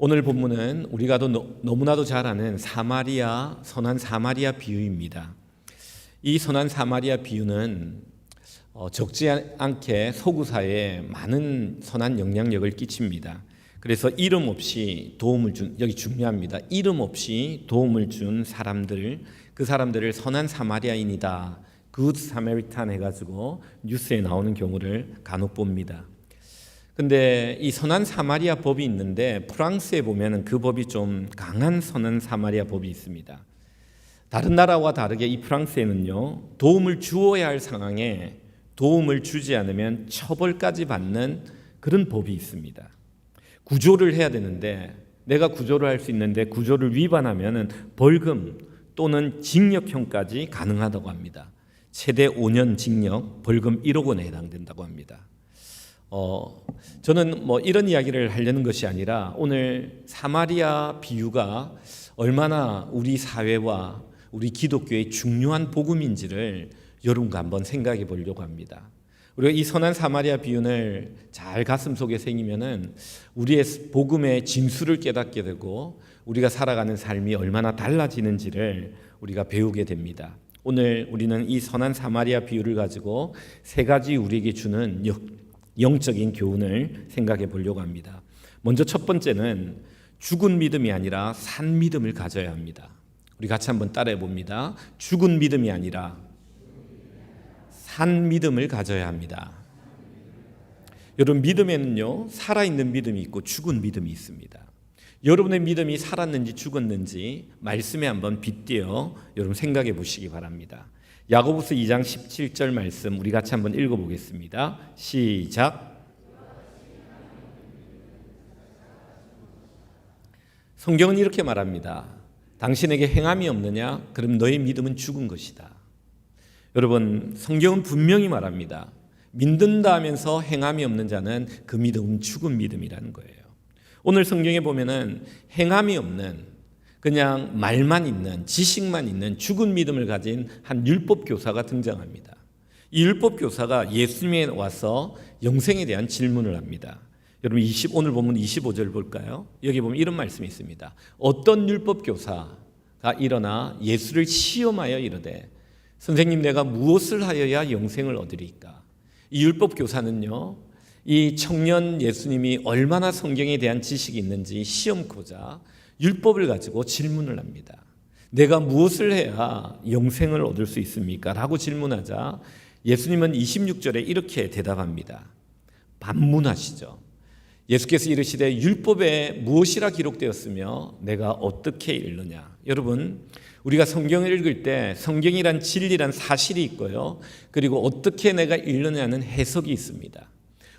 오늘 본문은 우리가 너무나도 잘 아는 선한 사마리아 비유입니다. 이 선한 사마리아 비유는 적지 않게 소구사에 많은 선한 영향력을 끼칩니다. 그래서 이름 없이 도움을 준, 여기 중요합니다. 이름 없이 도움을 준 사람들, 그 사람들을 선한 사마리아인이다, 굿 사마리탄 해가지고 뉴스에 나오는 경우를 간혹 봅니다. 근데 이 선한 사마리아 법이 있는데 프랑스에 보면은 그 법이 좀 강한 선한 사마리아 법이 있습니다. 다른 나라와 다르게 이 프랑스에는요, 도움을 주어야 할 상황에 도움을 주지 않으면 처벌까지 받는 그런 법이 있습니다. 구조를 해야 되는데 내가 구조를 할 수 있는데 구조를 위반하면은 벌금 또는 징역형까지 가능하다고 합니다. 최대 5년 징역, 벌금 1억 원에 해당된다고 합니다. 저는 이런 이야기를 하려는 것이 아니라 오늘 사마리아 비유가 얼마나 우리 사회와 우리 기독교의 중요한 복음인지를 여러분과 한번 생각해 보려고 합니다. 우리가 이 선한 사마리아 비유를 잘 가슴속에 새기면은 우리의 복음의 진수를 깨닫게 되고 우리가 살아가는 삶이 얼마나 달라지는지를 우리가 배우게 됩니다. 오늘 우리는 이 선한 사마리아 비유를 가지고 세 가지 우리에게 주는 영적인 교훈을 생각해 보려고 합니다. 먼저 첫 번째는 죽은 믿음이 아니라 산 믿음을 가져야 합니다. 우리 같이 한번 따라해 봅니다. 죽은 믿음이 아니라 산 믿음을 가져야 합니다. 여러분, 믿음에는요, 살아있는 믿음이 있고 죽은 믿음이 있습니다. 여러분의 믿음이 살았는지 죽었는지 말씀에 한번 빗대어 여러분 생각해 보시기 바랍니다. 야고보서 2장 17절 말씀 우리 같이 한번 읽어보겠습니다. 시작. 성경은 이렇게 말합니다. 당신에게 행함이 없느냐? 그럼 너의 믿음은 죽은 것이다. 여러분, 성경은 분명히 말합니다. 믿는다 하면서 행함이 없는 자는 그 믿음은 죽은 믿음이라는 거예요. 오늘 성경에 보면은 행함이 없는, 그냥 말만 있는, 지식만 있는 죽은 믿음을 가진 한 율법 교사가 등장합니다. 이 율법 교사가 예수님에 와서 영생에 대한 질문을 합니다. 여러분, 오늘 보면 25절 볼까요? 여기 보면 이런 말씀이 있습니다. 어떤 율법 교사가 일어나 예수를 시험하여 이르되 선생님, 내가 무엇을 하여야 영생을 얻으리까? 이 율법 교사는요, 이 청년 예수님이 얼마나 성경에 대한 지식이 있는지 시험코자 율법을 가지고 질문을 합니다. 내가 무엇을 해야 영생을 얻을 수 있습니까? 라고 질문하자 예수님은 26절에 이렇게 대답합니다. 반문하시죠. 예수께서 이르시되 율법에 무엇이라 기록되었으며 내가 어떻게 읽느냐. 여러분, 우리가 성경을 읽을 때 성경이란 진리란 사실이 있고요, 그리고 어떻게 내가 읽느냐는 해석이 있습니다.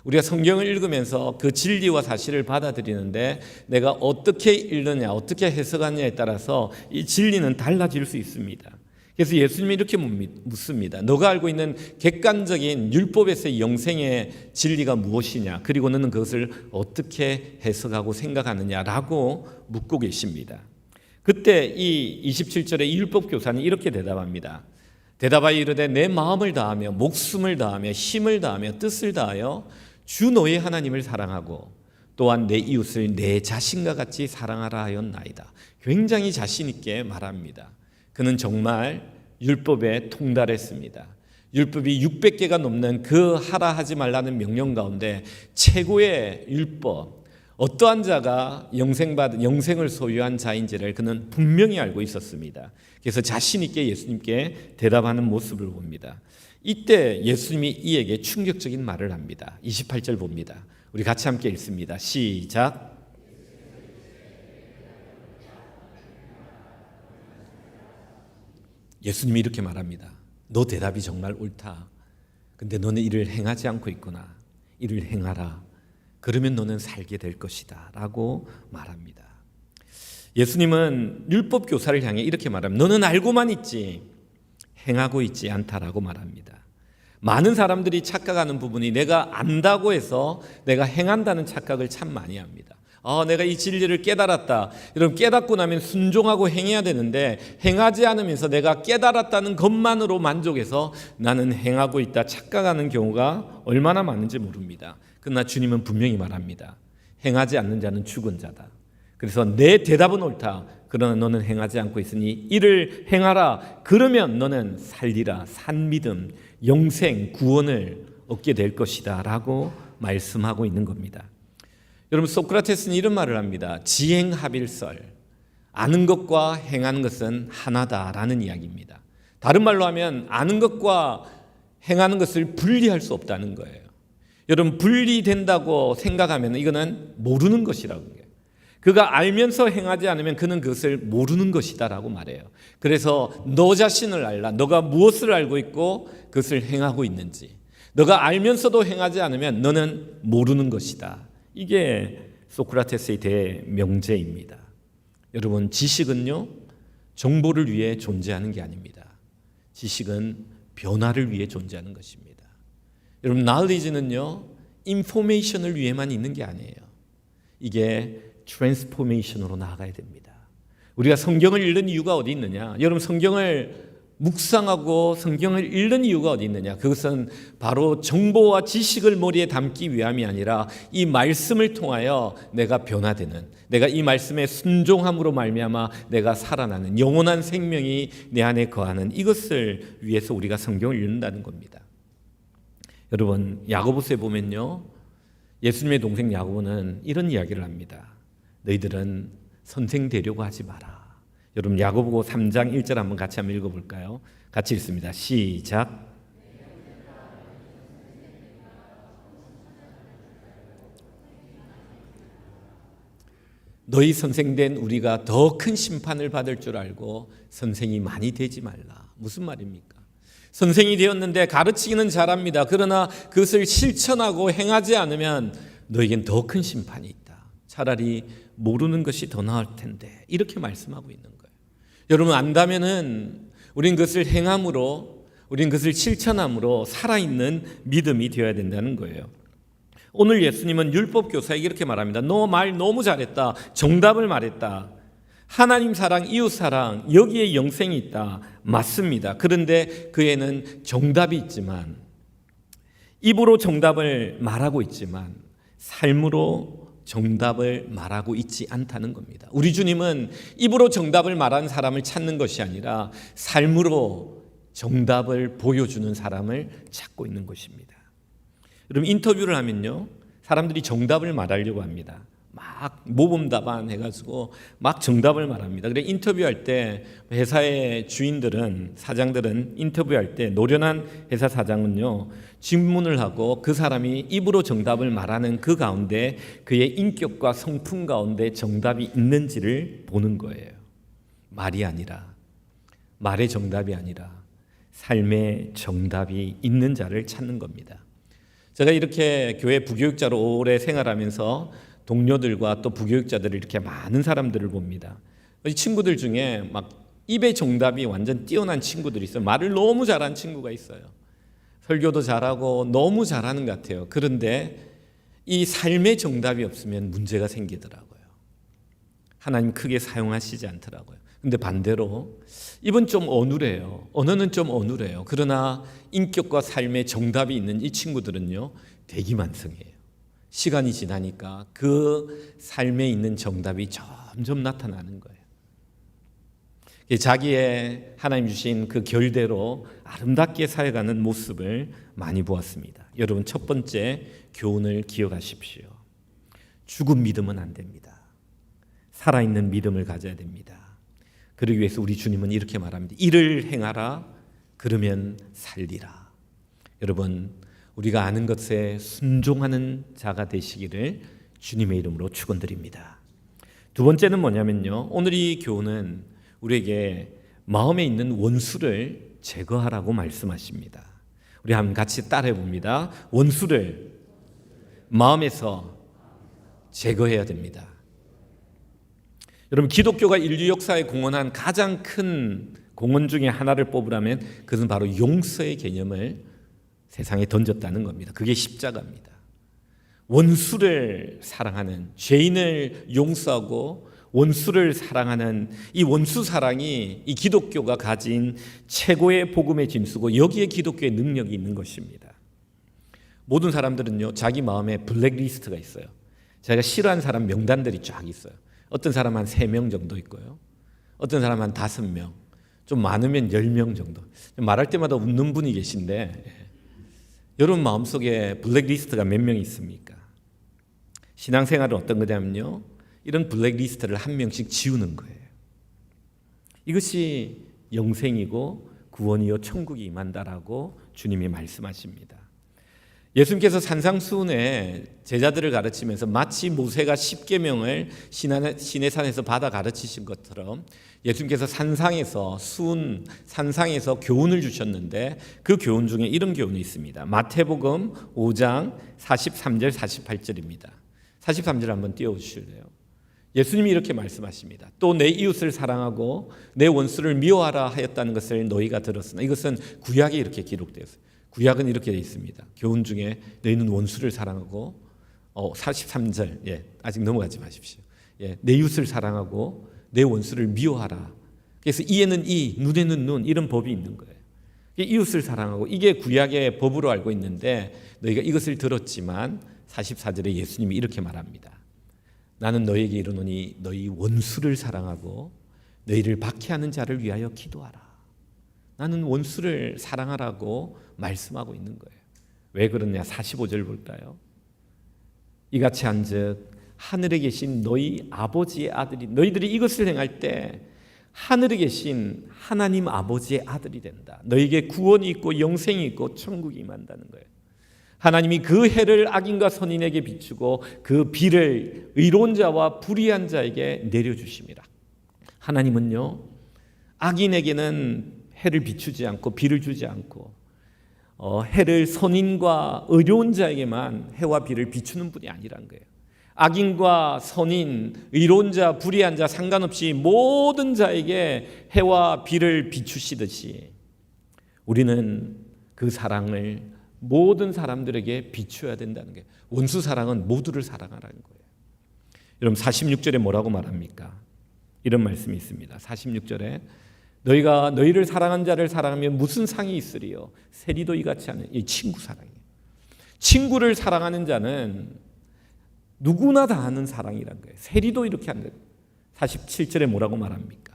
우리가 성경을 읽으면서 그 진리와 사실을 받아들이는데 내가 어떻게 읽느냐, 어떻게 해석하느냐에 따라서 이 진리는 달라질 수 있습니다. 그래서 예수님이 이렇게 묻습니다. 너가 알고 있는 객관적인 율법에서의 영생의 진리가 무엇이냐, 그리고 너는 그것을 어떻게 해석하고 생각하느냐라고 묻고 계십니다. 그때 이 27절에 이 율법 교사는 이렇게 대답합니다. 대답하여 이르되 내 마음을 다하며 목숨을 다하며 힘을 다하며 뜻을 다하여 주 너의 하나님을 사랑하고 또한 내 이웃을 내 자신과 같이 사랑하라 하였나이다. 굉장히 자신 있게 말합니다. 그는 정말 율법에 통달했습니다. 율법이 600개가 넘는 그 하라 하지 말라는 명령 가운데 최고의 율법, 어떠한 자가 영생을 소유한 자인지를 그는 분명히 알고 있었습니다. 그래서 자신 있게 예수님께 대답하는 모습을 봅니다. 이때 예수님이 이에게 충격적인 말을 합니다. 28절 봅니다. 우리 같이 함께 읽습니다. 시작. 예수님이 이렇게 말합니다. 너 대답이 정말 옳다. 근데 너는 이를 행하지 않고 있구나. 이를 행하라. 그러면 너는 살게 될 것이다 라고 말합니다. 예수님은 율법 교사를 향해 이렇게 말합니다. 너는 알고만 있지 행하고 있지 않다라고 말합니다. 많은 사람들이 착각하는 부분이 내가 안다고 해서 내가 행한다는 착각을 참 많이 합니다. 내가 이 진리를 깨달았다. 여러분, 깨닫고 나면 순종하고 행해야 되는데 행하지 않으면서 내가 깨달았다는 것만으로 만족해서 나는 행하고 있다 착각하는 경우가 얼마나 많은지 모릅니다. 그러나 주님은 분명히 말합니다. 행하지 않는 자는 죽은 자다. 그래서 내 대답은 옳다. 그러나 너는 행하지 않고 있으니 이를 행하라. 그러면 너는 살리라. 산 믿음, 영생, 구원을 얻게 될 것이다 라고 말씀하고 있는 겁니다. 여러분, 소크라테스는 이런 말을 합니다. 지행합일설, 아는 것과 행하는 것은 하나다라는 이야기입니다. 다른 말로 하면 아는 것과 행하는 것을 분리할 수 없다는 거예요. 여러분, 분리된다고 생각하면 이거는 모르는 것이라고 해요. 그가 알면서 행하지 않으면 그는 그것을 모르는 것이다라고 말해요. 그래서 너 자신을 알라. 너가 무엇을 알고 있고 그것을 행하고 있는지. 너가 알면서도 행하지 않으면 너는 모르는 것이다. 이게 소크라테스의 대명제입니다. 여러분, 지식은요, 정보를 위해 존재하는 게 아닙니다. 지식은 변화를 위해 존재하는 것입니다. 여러분, knowledge는요, 인포메이션을 위해만 있는 게 아니에요. 이게 트랜스포메이션으로 나아가야 됩니다. 우리가 성경을 읽는 이유가 어디 있느냐? 여러분, 성경을 묵상하고 성경을 읽는 이유가 어디 있느냐? 그것은 바로 정보와 지식을 머리에 담기 위함이 아니라 이 말씀을 통하여 내가 변화되는, 내가 이 말씀에 순종함으로 말미암아 내가 살아나는 영원한 생명이 내 안에 거하는 이것을 위해서 우리가 성경을 읽는다는 겁니다. 여러분, 야고보서에 보면요, 예수님의 동생 야고보는 이런 이야기를 합니다. 너희들은 선생 되려고 하지 마라. 여러분, 야고보 3장 1절 한번 같이 한번 읽어볼까요? 같이 읽습니다. 시작. 너희 선생된 우리가 더 큰 심판을 받을 줄 알고 선생이 많이 되지 말라. 무슨 말입니까? 선생이 되었는데 가르치기는 잘합니다. 그러나 그것을 실천하고 행하지 않으면 너에겐 더 큰 심판이 있다. 차라리 모르는 것이 더 나을 텐데, 이렇게 말씀하고 있는 거예요. 여러분, 안다면은 우린 그것을 행함으로, 우린 그것을 실천함으로 살아있는 믿음이 되어야 된다는 거예요. 오늘 예수님은 율법 교사에게 이렇게 말합니다. 너 말 너무 잘했다. 정답을 말했다. 하나님 사랑, 이웃 사랑, 여기에 영생이 있다. 맞습니다. 그런데 그에는 정답이 있지만, 입으로 정답을 말하고 있지만 삶으로 정답을 말하고 있지 않다는 겁니다. 우리 주님은 입으로 정답을 말하는 사람을 찾는 것이 아니라 삶으로 정답을 보여주는 사람을 찾고 있는 것입니다. 여러분, 인터뷰를 하면요, 사람들이 정답을 말하려고 합니다. 막 모범답안 해가지고 막 정답을 말합니다. 그래, 인터뷰할 때 회사의 주인들은, 사장들은 인터뷰할 때, 노련한 회사 사장은요, 질문을 하고 그 사람이 입으로 정답을 말하는 그 가운데 그의 인격과 성품 가운데 정답이 있는지를 보는 거예요. 말이 아니라, 말의 정답이 아니라 삶의 정답이 있는 자를 찾는 겁니다. 제가 이렇게 교회 부교육자로 오래 생활하면서 동료들과 또 부교육자들을 이렇게 많은 사람들을 봅니다. 이 친구들 중에 막 입의 정답이 완전 뛰어난 친구들이 있어요. 말을 너무 잘하는 친구가 있어요. 설교도 잘하고 너무 잘하는 것 같아요. 그런데 이 삶의 정답이 없으면 문제가 생기더라고요. 하나님 크게 사용하시지 않더라고요. 근데 반대로 입은 좀 어눌해요. 언어는 좀 어눌해요. 그러나 인격과 삶의 정답이 있는 이 친구들은요, 대기만성이에요. 시간이 지나니까 그 삶에 있는 정답이 점점 나타나는 거예요. 자기의 하나님 주신 그 결대로 아름답게 살아가는 모습을 많이 보았습니다. 여러분, 첫 번째 교훈을 기억하십시오. 죽은 믿음은 안 됩니다. 살아있는 믿음을 가져야 됩니다. 그러기 위해서 우리 주님은 이렇게 말합니다. 이를 행하라. 그러면 살리라. 여러분, 우리가 아는 것에 순종하는 자가 되시기를 주님의 이름으로 축원드립니다. 두 번째는 뭐냐면요, 오늘 이 교훈은 우리에게 마음에 있는 원수를 제거하라고 말씀하십니다. 우리 한번 같이 따라해 봅니다. 원수를 마음에서 제거해야 됩니다. 여러분, 기독교가 인류 역사에 공헌한 가장 큰 공헌 중에 하나를 뽑으라면 그것은 바로 용서의 개념을 세상에 던졌다는 겁니다. 그게 십자가입니다. 원수를 사랑하는, 죄인을 용서하고 원수를 사랑하는 이 원수 사랑이 이 기독교가 가진 최고의 복음의 진수고, 여기에 기독교의 능력이 있는 것입니다. 모든 사람들은요, 자기 마음에 블랙리스트가 있어요. 자기가 싫어하는 사람 명단들이 쫙 있어요. 어떤 사람은 한 3명 정도 있고요. 어떤 사람은 한 5명, 좀 많으면 10명 정도. 말할 때마다 웃는 분이 계신데 여러분 마음속에 블랙리스트가 몇 명 있습니까? 신앙생활은 어떤 거냐면요, 이런 블랙리스트를 한 명씩 지우는 거예요. 이것이 영생이고 구원이요 천국이 임한다라고 주님이 말씀하십니다. 예수님께서 산상수훈에 제자들을 가르치면서 마치 모세가 10계명을 시내산에서 받아 가르치신 것처럼 예수님께서 산상에서 교훈을 주셨는데 그 교훈 중에 이런 교훈이 있습니다. 마태복음 5장 43절 48절입니다. 43절 한번 띄워주실래요? 예수님이 이렇게 말씀하십니다. 또 내 이웃을 사랑하고 내 원수를 미워하라 하였다는 것을 너희가 들었으나, 이것은 구약에 이렇게 기록되었어요. 구약은 이렇게 되어 있습니다. 교훈 중에 너희는 원수를 사랑하고 43절 아직 넘어가지 마십시오. 내 이웃을 사랑하고 내 원수를 미워하라. 그래서 이에는 이, 눈에는 눈, 이런 법이 있는 거예요. 이웃을 사랑하고, 이게 구약의 법으로 알고 있는데 너희가 이것을 들었지만 44절에 예수님이 이렇게 말합니다. 나는 너희에게 이르노니 너희 원수를 사랑하고 너희를 박해하는 자를 위하여 기도하라. 나는 원수를 사랑하라고 말씀하고 있는 거예요. 왜 그러냐? 45절 볼까요? 이같이 한즉 하늘에 계신 너희 아버지의 아들이, 너희들이 이것을 행할 때 하늘에 계신 하나님 아버지의 아들이 된다. 너희에게 구원이 있고 영생이 있고 천국이 임한다는 거예요. 하나님이 그 해를 악인과 선인에게 비추고 그 비를 의로운 자와 불의한 자에게 내려주심이라. 하나님은요, 악인에게는 해를 비추지 않고 비를 주지 않고 해를 선인과 의로운 자에게만 해와 비를 비추는 분이 아니란 거예요. 악인과 선인, 의로운 자, 불의한 자 상관없이 모든 자에게 해와 비를 비추시듯이 우리는 그 사랑을 모든 사람들에게 비추어야 된다는 거예요. 원수 사랑은 모두를 사랑하라는 거예요. 여러분 46절에 뭐라고 말합니까? 이런 말씀이 있습니다. 46절에 너희가 너희를 사랑한 자를 사랑하면 무슨 상이 있으리요? 세리도 이같이 하는, 이 친구 사랑이에요. 친구를 사랑하는 자는 누구나 다 하는 사랑이란 거예요. 세리도 이렇게 하는 거예요. 47절에 뭐라고 말합니까?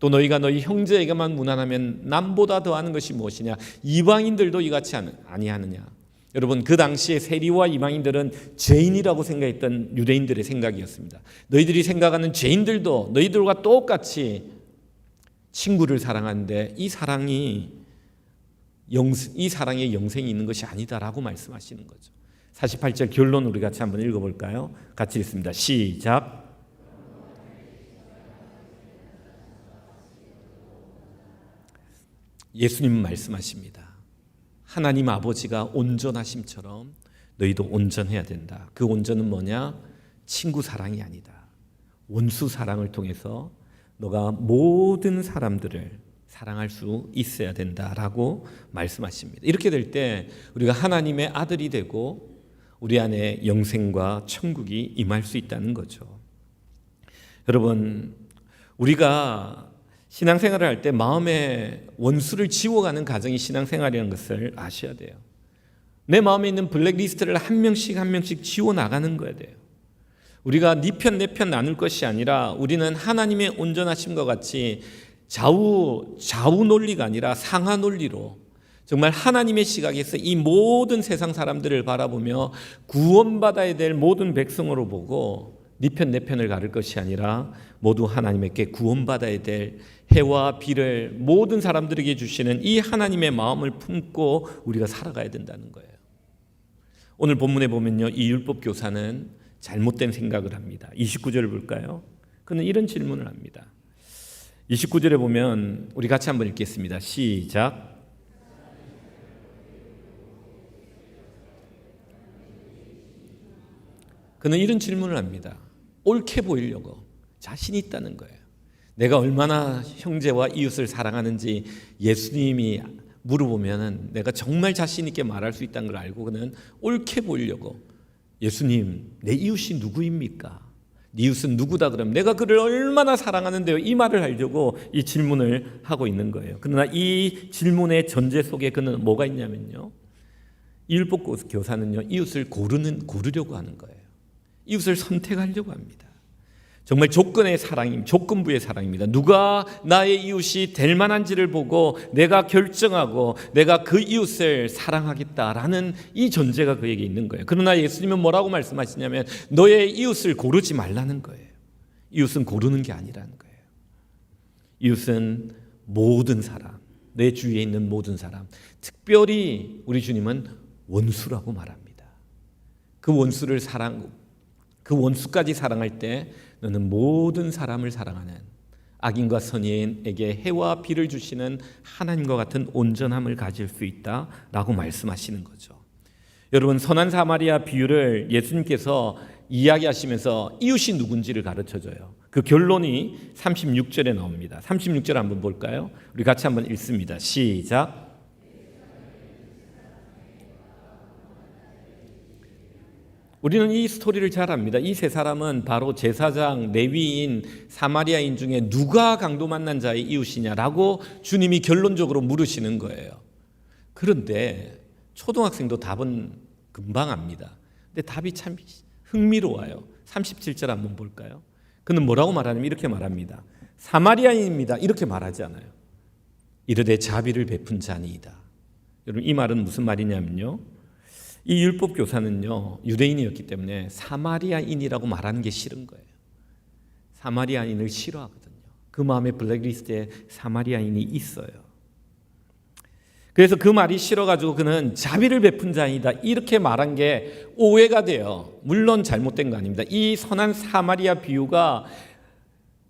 또 너희가 너희 형제에게만 무난하면 남보다 더하는 것이 무엇이냐? 이방인들도 이같이 아니하느냐? 여러분, 그 당시에 세리와 이방인들은 죄인이라고 생각했던 유대인들의 생각이었습니다. 너희들이 생각하는 죄인들도 너희들과 똑같이 친구를 사랑하는데 이 사랑에 영생이 있는 것이 아니다라고 말씀하시는 거죠. 48절 결론 우리 같이 한번 읽어볼까요? 같이 읽습니다. 시작. 예수님은 말씀하십니다. 하나님 아버지가 온전하심처럼 너희도 온전해야 된다. 그 온전은 뭐냐? 친구 사랑이 아니다. 원수 사랑을 통해서 너가 모든 사람들을 사랑할 수 있어야 된다라고 말씀하십니다. 이렇게 될 때 우리가 하나님의 아들이 되고 우리 안에 영생과 천국이 임할 수 있다는 거죠. 여러분, 우리가 신앙생활을 할 때 마음의 원수를 지워가는 과정이 신앙생활이라는 것을 아셔야 돼요. 내 마음에 있는 블랙리스트를 한 명씩 지워나가는 거야 돼요. 우리가 네 편 내 편 나눌 것이 아니라 우리는 하나님의 온전하심과 같이 좌우 논리가 아니라 상하 논리로 정말 하나님의 시각에서 이 모든 세상 사람들을 바라보며 구원받아야 될 모든 백성으로 보고 네 편 내 편을 가를 것이 아니라 모두 하나님께 구원받아야 될 해와 비를 모든 사람들에게 주시는 이 하나님의 마음을 품고 우리가 살아가야 된다는 거예요. 오늘 본문에 보면요, 이 율법 교사는 잘못된 생각을 합니다. 29절을 볼까요? 그는 이런 질문을 합니다. 29절에 보면 우리 같이 한번 읽겠습니다. 시작. 그는 이런 질문을 합니다. 옳게 보이려고 자신이 있다는 거예요. 내가 얼마나 형제와 이웃을 사랑하는지 예수님이 물어보면 내가 정말 자신 있게 말할 수 있다는 걸 알고 그는 옳게 보이려고 예수님, 내 이웃이 누구입니까? 네 이웃은 누구다 그러면 내가 그를 얼마나 사랑하는데요? 이 말을 하려고 이 질문을 하고 있는 거예요. 그러나 이 질문의 전제 속에 그는 뭐가 있냐면요, 이 율법 교사는요, 이웃을 고르려고 하는 거예요. 이웃을 선택하려고 합니다. 정말 조건의 사랑입니다. 조건부의 사랑입니다. 누가 나의 이웃이 될 만한지를 보고 내가 결정하고 내가 그 이웃을 사랑하겠다라는 이 전제가 그에게 있는 거예요. 그러나 예수님은 뭐라고 말씀하시냐면 너의 이웃을 고르지 말라는 거예요. 이웃은 고르는 게 아니라는 거예요. 이웃은 모든 사람, 내 주위에 있는 모든 사람, 특별히 우리 주님은 원수라고 말합니다. 그 원수까지 사랑할 때 너는 모든 사람을 사랑하는 악인과 선인에게 해와 비를 주시는 하나님과 같은 온전함을 가질 수 있다라고 말씀하시는 거죠. 여러분, 선한 사마리아 비유를 예수님께서 이야기하시면서 이웃이 누군지를 가르쳐줘요. 그 결론이 36절에 나옵니다. 36절 한번 볼까요? 우리 같이 한번 읽습니다. 시작. 우리는 이 스토리를 잘 압니다. 이 세 사람은 바로 제사장, 레위인, 사마리아인 중에 누가 강도 만난 자의 이웃이냐라고 주님이 결론적으로 물으시는 거예요. 그런데 초등학생도 답은 금방 압니다. 근데 답이 참 흥미로워요. 37절 한번 볼까요? 그는 뭐라고 말하냐면 이렇게 말합니다. 사마리아인입니다. 이렇게 말하지 않아요. 이르되 자비를 베푼 자니이다. 여러분, 이 말은 무슨 말이냐면요, 이 율법 교사는요 유대인이었기 때문에 사마리아인이라고 말하는 게 싫은 거예요. 사마리아인을 싫어하거든요. 그 마음에 블랙리스트에 사마리아인이 있어요. 그래서 그 말이 싫어가지고 그는 자비를 베푼 자이다 이렇게 말한 게 오해가 돼요. 물론 잘못된 거 아닙니다. 이 선한 사마리아 비유가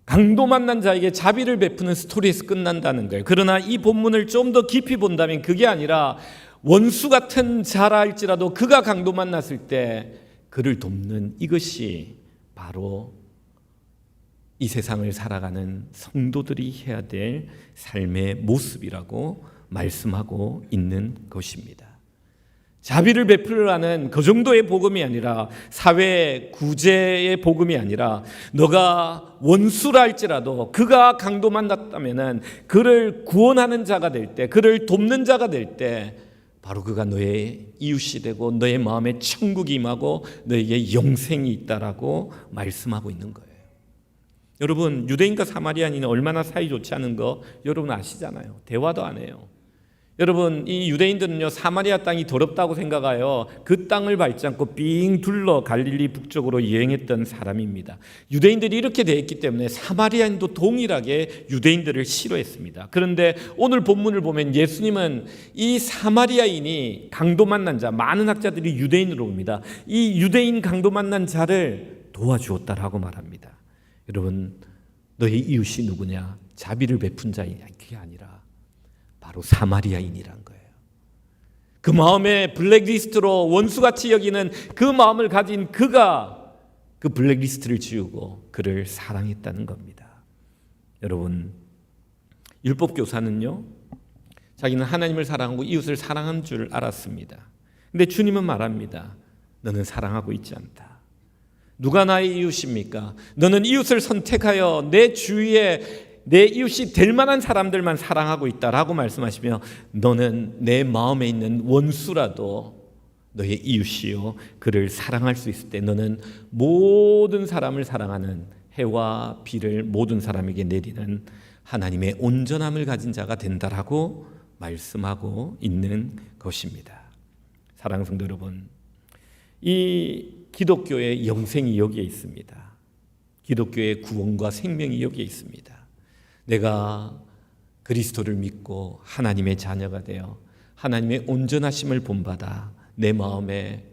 강도 만난 자에게 자비를 베푸는 스토리에서 끝난다는 거예요. 그러나 이 본문을 좀 더 깊이 본다면 그게 아니라 원수 같은 자라 할지라도 그가 강도 만났을 때 그를 돕는 이것이 바로 이 세상을 살아가는 성도들이 해야 될 삶의 모습이라고 말씀하고 있는 것입니다. 자비를 베풀라는 그 정도의 복음이 아니라, 사회 구제의 복음이 아니라, 너가 원수라 할지라도 그가 강도 만났다면 그를 구원하는 자가 될 때, 그를 돕는 자가 될 때 바로 그가 너의 이웃이 되고 너의 마음에 천국이 임하고 너에게 영생이 있다라고 말씀하고 있는 거예요. 여러분, 유대인과 사마리아인은 얼마나 사이 좋지 않은 거 여러분 아시잖아요. 대화도 안 해요. 여러분, 이 유대인들은요 사마리아 땅이 더럽다고 생각하여 그 땅을 밟지 않고 삥 둘러 갈릴리 북쪽으로 여행했던 사람입니다. 유대인들이 이렇게 되어 있기 때문에 사마리아인도 동일하게 유대인들을 싫어했습니다. 그런데 오늘 본문을 보면 예수님은 이 사마리아인이 강도 만난 자, 많은 학자들이 유대인으로 봅니다. 이 유대인 강도 만난 자를 도와주었다라고 말합니다. 여러분, 너의 이웃이 누구냐? 자비를 베푼 자이냐? 그게 아니라 바로 사마리아인이란 거예요. 그 마음에 블랙리스트로 원수같이 여기는 그 마음을 가진 그가 그 블랙리스트를 지우고 그를 사랑했다는 겁니다. 여러분, 율법교사는요 자기는 하나님을 사랑하고 이웃을 사랑한 줄 알았습니다. 근데 주님은 말합니다. 너는 사랑하고 있지 않다. 누가 나의 이웃입니까? 너는 이웃을 선택하여 내 주위에 내 이웃이 될 만한 사람들만 사랑하고 있다라고 말씀하시며, 너는 내 마음에 있는 원수라도 너의 이웃이요 그를 사랑할 수 있을 때 너는 모든 사람을 사랑하는 해와 비를 모든 사람에게 내리는 하나님의 온전함을 가진 자가 된다라고 말씀하고 있는 것입니다. 사랑하는 성도 여러분, 이 기독교의 영생이 여기에 있습니다. 기독교의 구원과 생명이 여기에 있습니다. 내가 그리스도를 믿고 하나님의 자녀가 되어 하나님의 온전하심을 본받아 내 마음에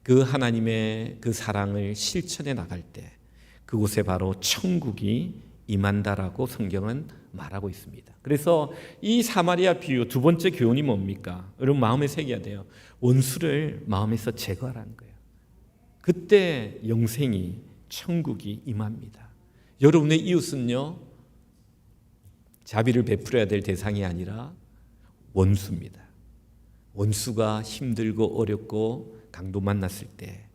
그 하나님의 그 사랑을 실천해 나갈 때 그곳에 바로 천국이 임한다라고 성경은 말하고 있습니다. 그래서 이 사마리아 비유 두 번째 교훈이 뭡니까? 여러분, 마음에 새겨야 돼요. 원수를 마음에서 제거하라는 거예요. 그때 영생이, 천국이 임합니다. 여러분의 이웃은요 자비를 베풀어야 될 대상이 아니라 원수입니다. 원수가 힘들고 어렵고 강도 만났을 때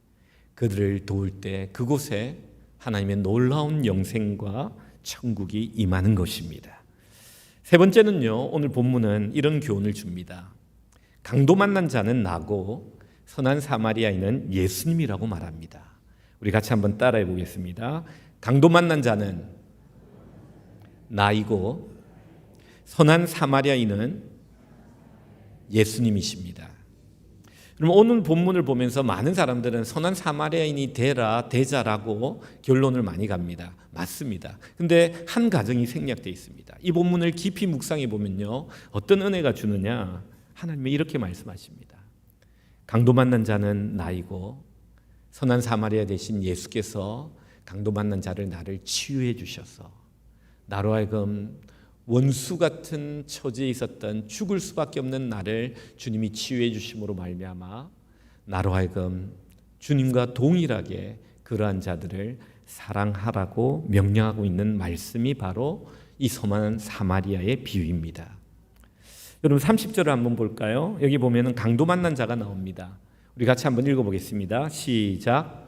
그들을 도울 때 그곳에 하나님의 놀라운 영생과 천국이 임하는 것입니다. 세 번째는요, 오늘 본문은 이런 교훈을 줍니다. 강도 만난 자는 나고 선한 사마리아인은 예수님이라고 말합니다. 우리 같이 한번 따라해 보겠습니다. 강도 만난 자는 나이고 선한 사마리아인은 예수님이십니다. 그럼 오늘 본문을 보면서 많은 사람들은 선한 사마리아인이 되자라고 결론을 많이 갑니다. 맞습니다. 근데 한 가정이 생략되어 있습니다. 이 본문을 깊이 묵상해 보면요, 어떤 은혜가 주느냐, 하나님이 이렇게 말씀하십니다. 강도 만난 자는 나이고 선한 사마리아 되신 예수께서 강도 만난 자를 나를 치유해 주셔서 나로 하여금 원수 같은 처지에 있었던 죽을 수밖에 없는 나를 주님이 치유해 주심으로 말미암아 나로 하여금 주님과 동일하게 그러한 자들을 사랑하라고 명령하고 있는 말씀이 바로 이 선한 사마리아의 비유입니다. 여러분 30절을 한번 볼까요? 여기 보면은 강도 만난 자가 나옵니다. 우리 같이 한번 읽어보겠습니다. 시작.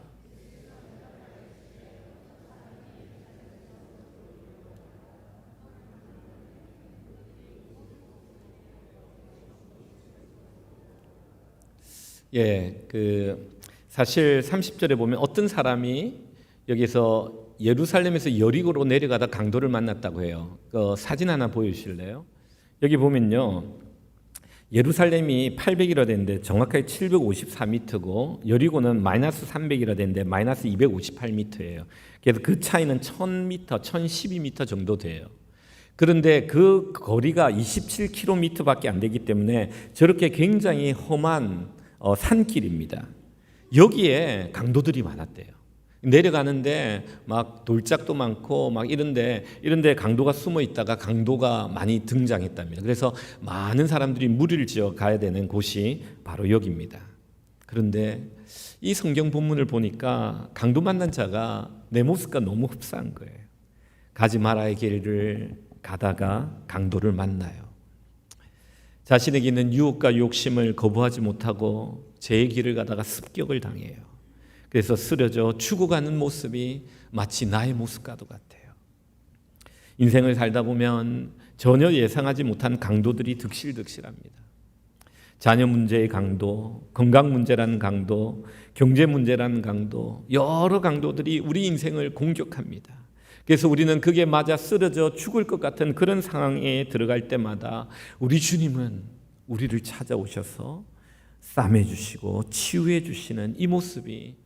사실 30절에 보면 어떤 사람이 여기서 예루살렘에서 여리고로 내려가다 강도를 만났다고 해요. 그 사진 하나 보여주실래요? 여기 보면요, 예루살렘이 800이라 되는데 정확하게 754m고 여리고는 마이너스 300이라 되는데 마이너스 258m예요. 그래서 그 차이는 1000m, 1012m 정도 돼요. 그런데 그 거리가 27km밖에 안 되기 때문에 저렇게 굉장히 험한 산길입니다. 여기에 강도들이 많았대요. 내려가는데 막 돌짝도 많고 막 이런데 강도가 숨어 있다가 강도가 많이 등장했답니다. 그래서 많은 사람들이 무리를 지어 가야 되는 곳이 바로 여기입니다. 그런데 이 성경 본문을 보니까 강도 만난 자가 내 모습과 너무 흡사한 거예요. 가지 말아야 할 길을 가다가 강도를 만나요. 자신에게 있는 유혹과 욕심을 거부하지 못하고 제 길을 가다가 습격을 당해요. 그래서 쓰러져 죽어가는 모습이 마치 나의 모습과도 같아요. 인생을 살다 보면 전혀 예상하지 못한 강도들이 득실득실합니다. 자녀 문제의 강도, 건강 문제라는 강도, 경제 문제라는 강도, 여러 강도들이 우리 인생을 공격합니다. 그래서 우리는 그게 맞아 쓰러져 죽을 것 같은 그런 상황에 들어갈 때마다 우리 주님은 우리를 찾아오셔서 싸매 주시고 치유해 주시는 이 모습이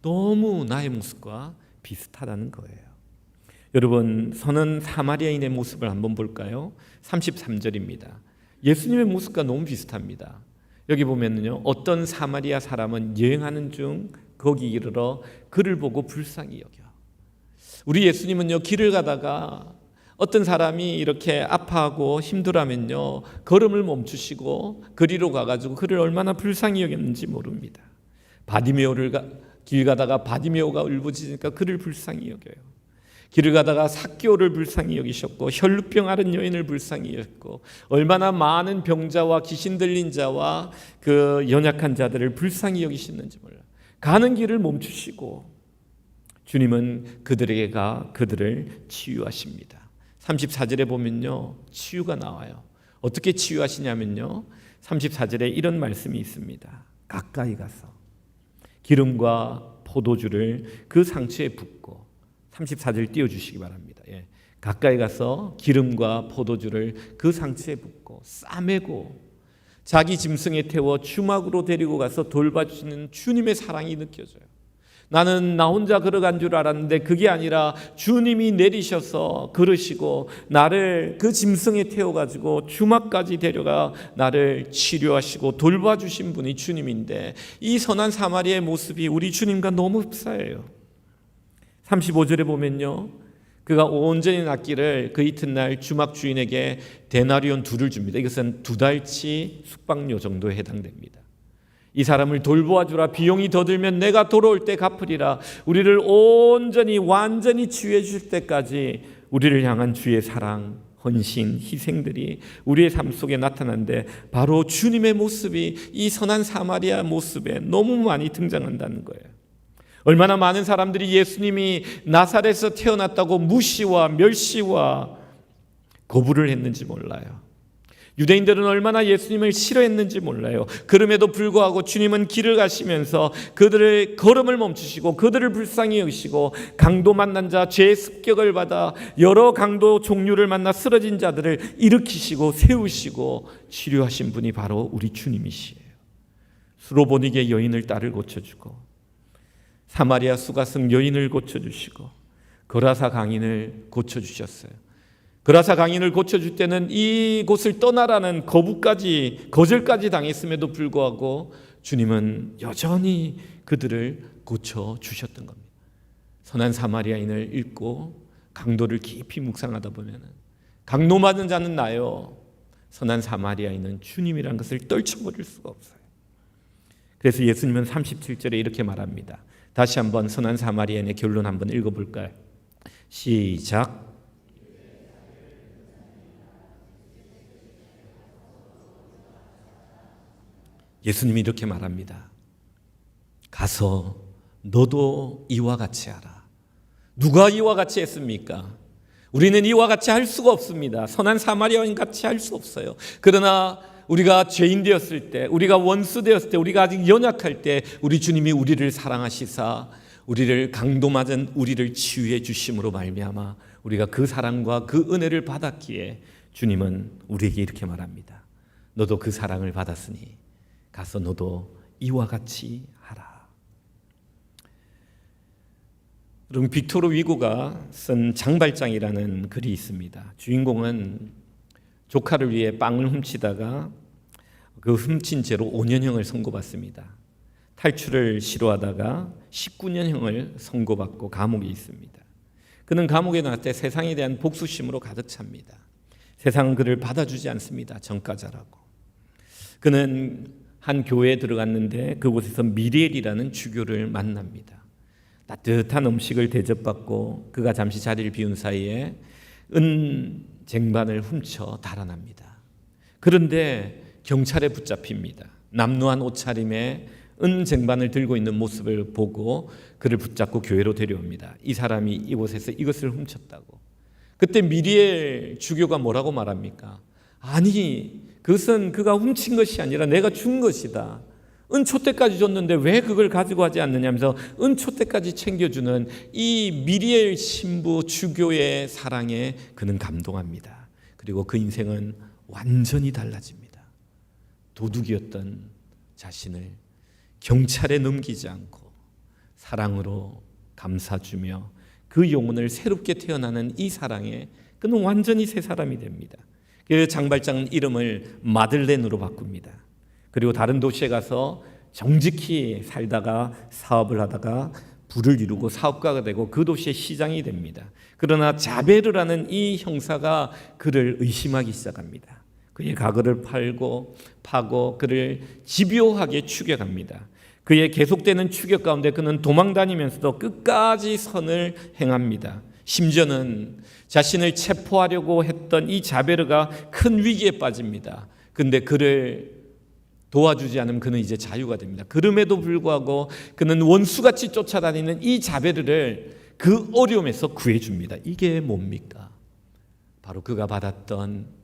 너무 나의 모습과 비슷하다는 거예요. 여러분, 선한 사마리아인의 모습을 한번 볼까요? 33절입니다. 예수님의 모습과 너무 비슷합니다. 여기 보면요, 어떤 사마리아 사람은 여행하는 중 거기 이르러 그를 보고 불쌍히 여겨. 우리 예수님은요, 길을 가다가 어떤 사람이 이렇게 아파하고 힘들어하면요, 걸음을 멈추시고 그리로 가가지고 그를 얼마나 불쌍히 여겼는지 모릅니다. 길 가다가 바디메오가 울부짖으니까 그를 불쌍히 여겨요. 길을 가다가 삭개오를 불쌍히 여기셨고 혈루병 앓은 여인을 불쌍히 여겼고 얼마나 많은 병자와 귀신 들린 자와 그 연약한 자들을 불쌍히 여기시는지 몰라요. 가는 길을 멈추시고 주님은 그들에게 가 그들을 치유하십니다. 34절에 보면요, 치유가 나와요. 어떻게 치유하시냐면요, 34절에 이런 말씀이 있습니다. 가까이 가서 기름과 포도주를 그 상처에 붓고, 34절 띄워주시기 바랍니다. 가까이 가서 기름과 포도주를 그 상처에 붓고 싸매고 자기 짐승에 태워 주막으로 데리고 가서 돌봐주시는 주님의 사랑이 느껴져요. 나는 나 혼자 걸어간 줄 알았는데 그게 아니라 주님이 내리셔서 걸으시고 나를 그 짐승에 태워가지고 주막까지 데려가 나를 치료하시고 돌봐주신 분이 주님인데, 이 선한 사마리아의 모습이 우리 주님과 너무 흡사해요. 35절에 보면요, 그가 온전히 낫기를 그 이튿날 주막 주인에게 데나리온 2를 줍니다. 이것은 2달치 숙박료 정도에 해당됩니다. 이 사람을 돌보아주라. 비용이 더 들면 내가 돌아올 때 갚으리라. 우리를 온전히 완전히 치유해 주실 때까지 우리를 향한 주의 사랑, 헌신, 희생들이 우리의 삶 속에 나타나는데 바로 주님의 모습이 이 선한 사마리아 모습에 너무 많이 등장한다는 거예요. 얼마나 많은 사람들이 예수님이 나사렛에서 태어났다고 무시와 멸시와 거부를 했는지 몰라요. 유대인들은 얼마나 예수님을 싫어했는지 몰라요. 그럼에도 불구하고 주님은 길을 가시면서 그들의 걸음을 멈추시고 그들을 불쌍히 여기시고 강도 만난 자, 죄의 습격을 받아 여러 강도 종류를 만나 쓰러진 자들을 일으키시고 세우시고 치료하신 분이 바로 우리 주님이시에요. 수로보니게 여인을 딸을 고쳐주고 사마리아 수가성 여인을 고쳐주시고 거라사 강인을 고쳐주셨어요. 거라사 강인을 고쳐줄 때는 이곳을 떠나라는 거절까지 당했음에도 불구하고 주님은 여전히 그들을 고쳐주셨던 겁니다. 선한 사마리아인을 읽고 강도를 깊이 묵상하다 보면 강도 맞은 자는 나요, 선한 사마리아인은 주님이라는 것을 떨쳐버릴 수가 없어요. 그래서 예수님은 37절에 이렇게 말합니다. 다시 한번 선한 사마리아인의 결론 한번 읽어볼까요? 시작. 예수님이 이렇게 말합니다. 가서 너도 이와 같이 하라. 누가 이와 같이 했습니까? 우리는 이와 같이 할 수가 없습니다. 선한 사마리아인 같이 할 수 없어요. 그러나 우리가 죄인 되었을 때, 우리가 원수 되었을 때, 우리가 아직 연약할 때 우리 주님이 우리를 사랑하시사 우리를 강도 맞은 우리를 치유해 주심으로 말미암아 우리가 그 사랑과 그 은혜를 받았기에 주님은 우리에게 이렇게 말합니다. 너도 그 사랑을 받았으니 가서 너도 이와 같이 하라. 여러분, 빅토르 위고가 쓴 장발장이라는 글이 있습니다. 주인공은 조카를 위해 빵을 훔치다가 그 훔친 죄로 5년형을 선고받습니다. 탈출을 시도하다가 19년형을 선고받고 감옥에 있습니다. 그는 감옥에 나갈 때 세상에 대한 복수심으로 가득 찹니다. 세상은 그를 받아주지 않습니다. 전과자라고. 그는 한 교회에 들어갔는데 그곳에서 미리엘이라는 주교를 만납니다. 따뜻한 음식을 대접받고 그가 잠시 자리를 비운 사이에 은 쟁반을 훔쳐 달아납니다. 그런데 경찰에 붙잡힙니다. 남루한 옷차림에 은 쟁반을 들고 있는 모습을 보고 그를 붙잡고 교회로 데려옵니다. 이 사람이 이곳에서 이것을 훔쳤다고. 그때 미리엘 주교가 뭐라고 말합니까? 아니, 그것은 그가 훔친 것이 아니라 내가 준 것이다. 은촛대까지 줬는데 왜 그걸 가지고 하지 않느냐면서 은촛대까지 챙겨주는 이 미리엘 신부 주교의 사랑에 그는 감동합니다. 그리고 그 인생은 완전히 달라집니다. 도둑이었던 자신을 경찰에 넘기지 않고 사랑으로 감싸주며 그 영혼을 새롭게 태어나는 이 사랑에 그는 완전히 새 사람이 됩니다. 그 장발장은 이름을 마들렌으로 바꿉니다. 그리고 다른 도시에 가서 정직히 살다가 사업을 하다가 부를 이루고 사업가가 되고 그 도시의 시장이 됩니다. 그러나 자베르라는 이 형사가 그를 의심하기 시작합니다. 그의 가거를 파고 그를 집요하게 추격합니다. 그의 계속되는 추격 가운데 그는 도망다니면서도 끝까지 선을 행합니다. 심지어는 자신을 체포하려고 했던 이 자베르가 큰 위기에 빠집니다. 그런데 그를 도와주지 않으면 그는 이제 자유가 됩니다. 그럼에도 불구하고 그는 원수같이 쫓아다니는 이 자베르를 그 어려움에서 구해줍니다. 이게 뭡니까? 바로 그가 받았던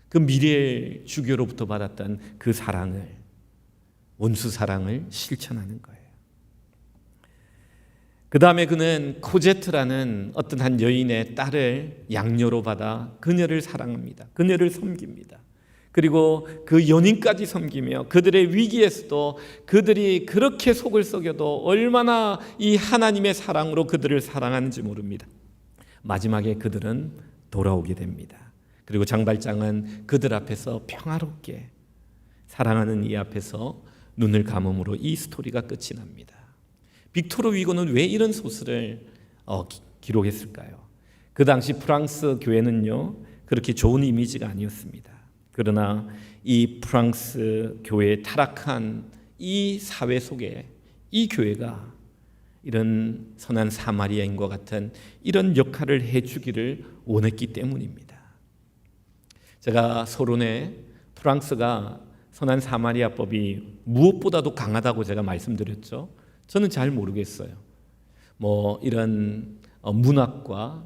그 미리엘 주교로부터 받았던 그 사랑을, 원수 사랑을 실천하는 거예요. 그 다음에 그는 코제트라는 어떤 한 여인의 딸을 양녀로 받아 그녀를 사랑합니다. 그녀를 섬깁니다. 그리고 그 연인까지 섬기며 그들의 위기에서도 그들이 그렇게 속을 썩여도 얼마나 이 하나님의 사랑으로 그들을 사랑하는지 모릅니다. 마지막에 그들은 돌아오게 됩니다. 그리고 장발장은 그들 앞에서 평화롭게 사랑하는 이 앞에서 눈을 감음으로 이 스토리가 끝이 납니다. 빅토르 위고는 왜 이런 소설을 기록했을까요? 그 당시 프랑스 교회는요 그렇게 좋은 이미지가 아니었습니다. 그러나 이 프랑스 교회의 타락한 이 사회 속에 이 교회가 이런 선한 사마리아인과 같은 이런 역할을 해주기를 원했기 때문입니다. 제가 서론에 프랑스가 선한 사마리아법이 무엇보다도 강하다고 제가 말씀드렸죠. 저는 잘 모르겠어요. 이런 문학과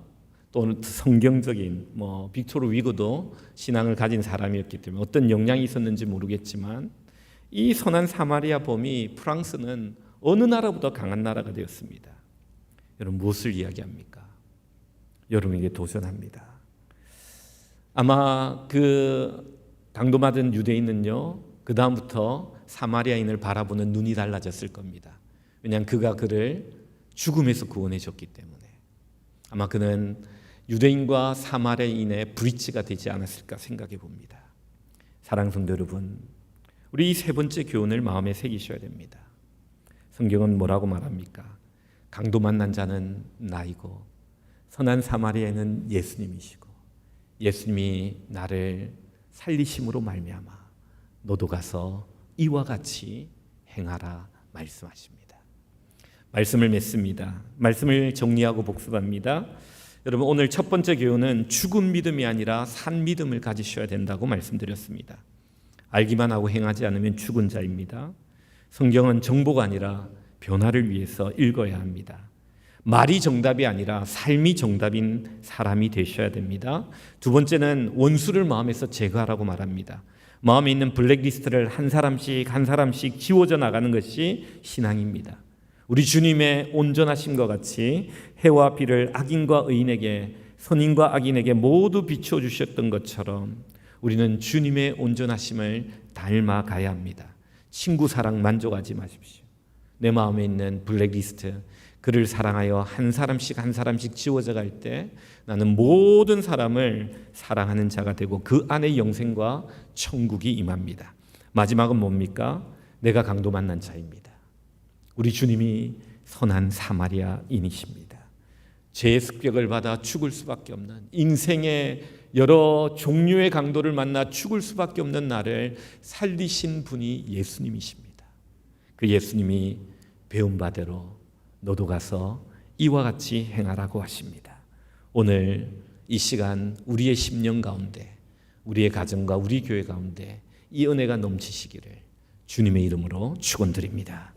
또 성경적인 빅토르 위고도 신앙을 가진 사람이었기 때문에 어떤 영향이 있었는지 모르겠지만 이 선한 사마리아 범이 프랑스는 어느 나라보다 강한 나라가 되었습니다. 여러분 무엇을 이야기합니까? 여러분에게 도전합니다. 아마 그 강도맞은 유대인은요, 그 다음부터 사마리아인을 바라보는 눈이 달라졌을 겁니다. 왜냐하면 그가 그를 죽음에서 구원해 줬기 때문에. 아마 그는 유대인과 사마리아인의 브릿지가 되지 않았을까 생각해 봅니다. 사랑하는 성도 여러분, 우리 이 세 번째 교훈을 마음에 새기셔야 됩니다. 성경은 뭐라고 말합니까? 강도 만난 자는 나이고 선한 사마리아인은 예수님이시고 예수님이 나를 살리심으로 말미암아 너도 가서 이와 같이 행하라 말씀하십니다. 말씀을 맺습니다. 말씀을 정리하고 복습합니다. 여러분 오늘 첫 번째 교훈은 죽은 믿음이 아니라 산 믿음을 가지셔야 된다고 말씀드렸습니다. 알기만 하고 행하지 않으면 죽은 자입니다. 성경은 정보가 아니라 변화를 위해서 읽어야 합니다. 말이 정답이 아니라 삶이 정답인 사람이 되셔야 됩니다. 두 번째는 원수를 마음에서 제거하라고 말합니다. 마음에 있는 블랙리스트를 한 사람씩 지워져 나가는 것이 신앙입니다. 우리 주님의 온전하심과 같이 해와 비를 악인과 의인에게 선인과 악인에게 모두 비추어 주셨던 것처럼 우리는 주님의 온전하심을 닮아가야 합니다. 친구 사랑 만족하지 마십시오. 내 마음에 있는 블랙리스트, 그를 사랑하여 한 사람씩 지워져 갈 때 나는 모든 사람을 사랑하는 자가 되고 그 안에 영생과 천국이 임합니다. 마지막은 뭡니까? 내가 강도 만난 자입니다. 우리 주님이 선한 사마리아인이십니다. 죄의 습격을 받아 죽을 수밖에 없는 인생의 여러 종류의 강도를 만나 죽을 수밖에 없는 나를 살리신 분이 예수님이십니다. 그 예수님이 배운 바대로 너도 가서 이와 같이 행하라고 하십니다. 오늘 이 시간 우리의 심령 가운데, 우리의 가정과 우리 교회 가운데 이 은혜가 넘치시기를 주님의 이름으로 축원드립니다.